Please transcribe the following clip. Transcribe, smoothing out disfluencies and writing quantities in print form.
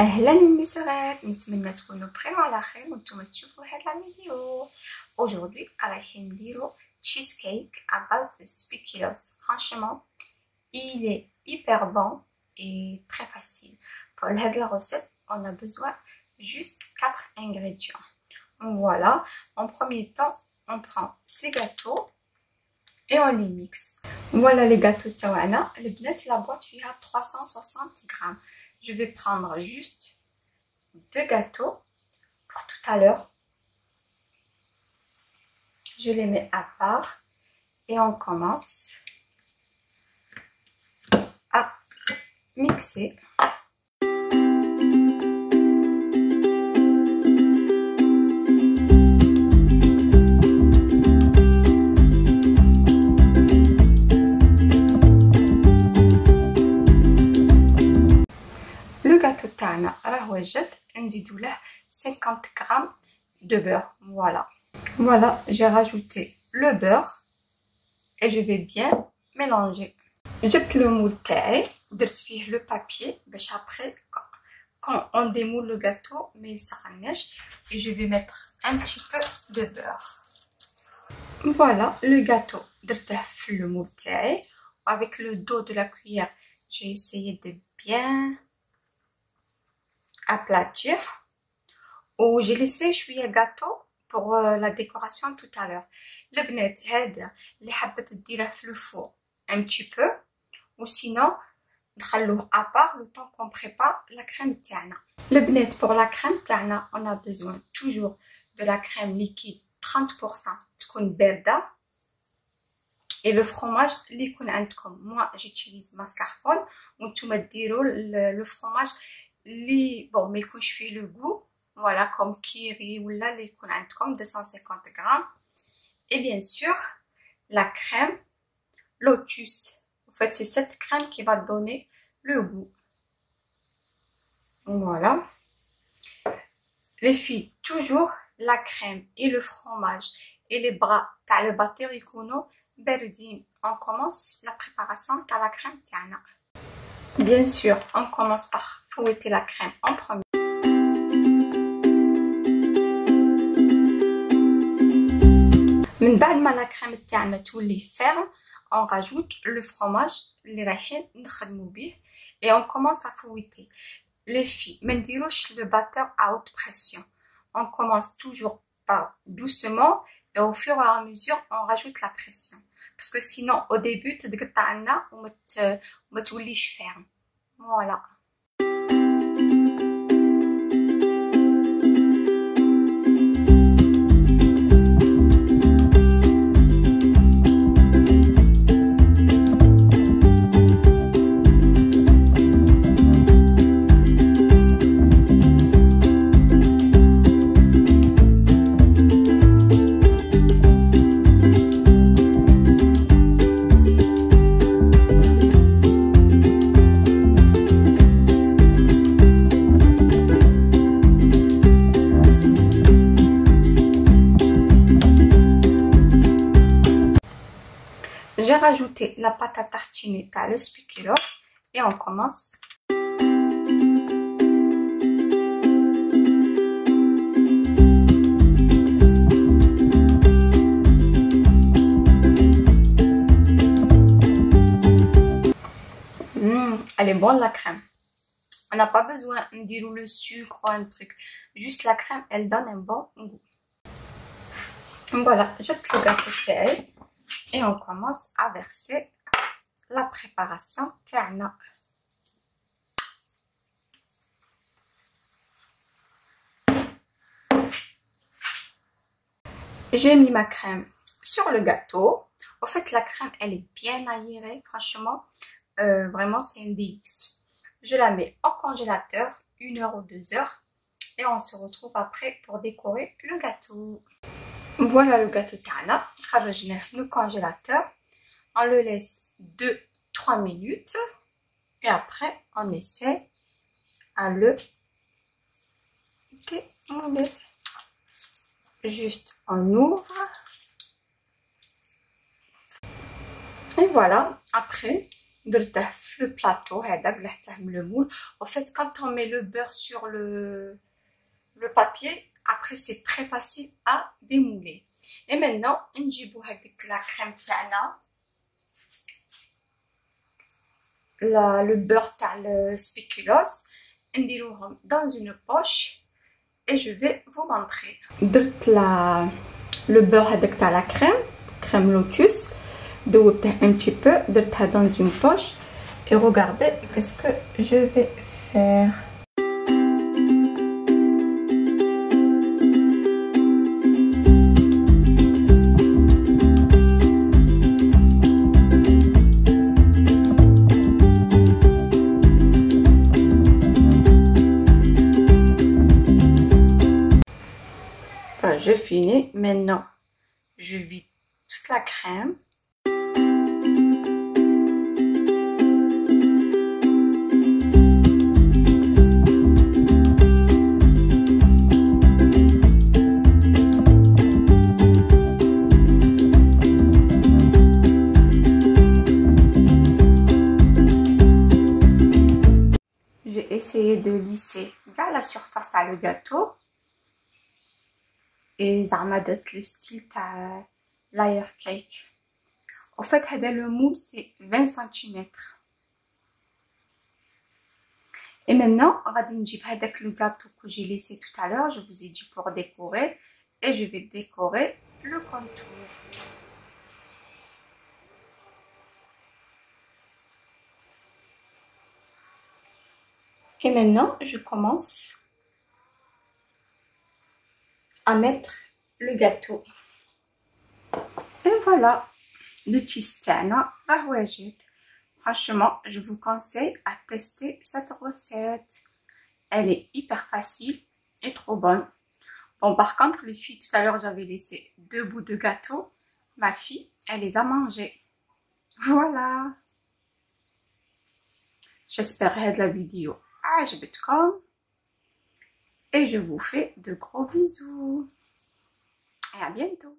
اهلا الناس الصغار، نتمنى تكونوا بخير وعلى خير وانتم تشوفوا هاد لا فيديو. Aujourd'hui رايحين نديرو cheese cake à base de spéculoos. Franchement, il est hyper bon et très facile. Pour la recette, on a besoin juste 4 ingrédients. Voilà, en premier temps, on prend ces gâteaux et on les mixe. Voilà les gâteaux tawana. Les bnettes, la boîte fera 360 grammes. Je vais prendre juste 2 gâteaux pour tout à l'heure. Je les mets à part et on commence à mixer. Le gâteau تاعنا راهو جد نزيدو له 50 grammes de beurre. Voilà, j'ai rajouté le beurre et je vais bien mélanger. جبت le moule تاعي, درت فيه le papier باش après quand on démoule le gâteau mais il s'arrache, et je vais mettre un petit peu de beurre. Voilà le gâteau, درته في le moule تاعي. Avec le dos de la cuillère, j'ai essayé de bien aplatir. Ou j'ai laissé شويه gâteau pour la décoration tout à l'heure. البنات هذا اللي حبت ديره في الفور un petit peu, ou sinon نخلوه à part le temps qu'on prépare la crème تاعنا. البنات pour la crème تاعنا on a besoin toujours de la crème liquide 30% تكون باردة, et le fromage اللي يكون عندكم. moi j'utilise mascarpone وانتم ديروا le fromage اللي bon ما يكونش فيه le goût, voilà, comme kiri ou là les يكون عندكم 250 grammes. Et bien sûr la crème Lotus. En fait c'est cette crème qui va donner le goût. Voilà les filles, toujours la crème et le fromage et les bras تاع le batteur يكونوا باردين. On commence la préparation تاع la crème تاعنا. Bien sûr, on commence par fouetter la crème en premier. من بعد ما la crème تاعنا تولي ferme, on rajoute le fromage اللي رايحين نخدمو بيه et on commence à fouetter. Les filles, ما نديروش le batteur à haute pression. On commence toujours par doucement et au fur et à mesure on rajoute la pression. Parce que sinon au début تتقطع لنا وما توليش ferme. Voilà. J'ai rajouté la pâte à tartiner à le spéculoos et on commence. Elle est bonne la crème. On n'a pas besoin de dire le sucre ou un truc. Juste la crème, elle donne un bon goût. Voilà, jette le gâteau تاعي. Et on commence à verser la préparation تاعنا. J'ai mis ma crème sur le gâteau. En fait la crème elle est bien aérée, franchement vraiment c'est un délice. Je la mets au congélateur 1 heure ou 2 heures et on se retrouve après pour décorer le gâteau. Voilà le gâteau تاعنا, خرجناه من le congélateur. On le laisse 2-3 minutes et après on essaie à le démouler. Juste on ouvre et voilà. Après درته في le plateau هذا قلعته من le moule. En fait quand on met le beurre sur le papier, après c'est très facile à démouler. Et maintenant نجيبو هذيك la crème تاعنا le beurre تاع السبيكولوس نديروهم dans une poche et je vais vous montrer. درت le beurre هذاك تاع la crème lotus, دوبته un petit peu, درتها dans une poche et regardez qu'est-ce que je vais faire. Je finis. Maintenant, je vide toute la crème. J'ai essayé de lisser vers la surface à le gâteau. Et زعما درت le style تاع layer cake. En fait هذا le moule c'est 20 cm. Et maintenant غادي نجيب هذاك le gâteau que j'ai laissé tout à l'heure, je vous ai dit pour décorer, et je vais décorer le contour. Et maintenant je commence à mettre le gâteau. Et voilà, le cheese تاعنا راه واجد. Franchement, je vous conseille à tester cette recette. Elle est hyper facile et trop bonne. Bon, par contre, les filles, tout à l'heure, j'avais laissé 2 bouts de gâteau. Ma fille, elle les a mangés. Voilà. J'espère que la vidéo عجبتكم. Et je vous fais de gros bisous. Et à bientôt.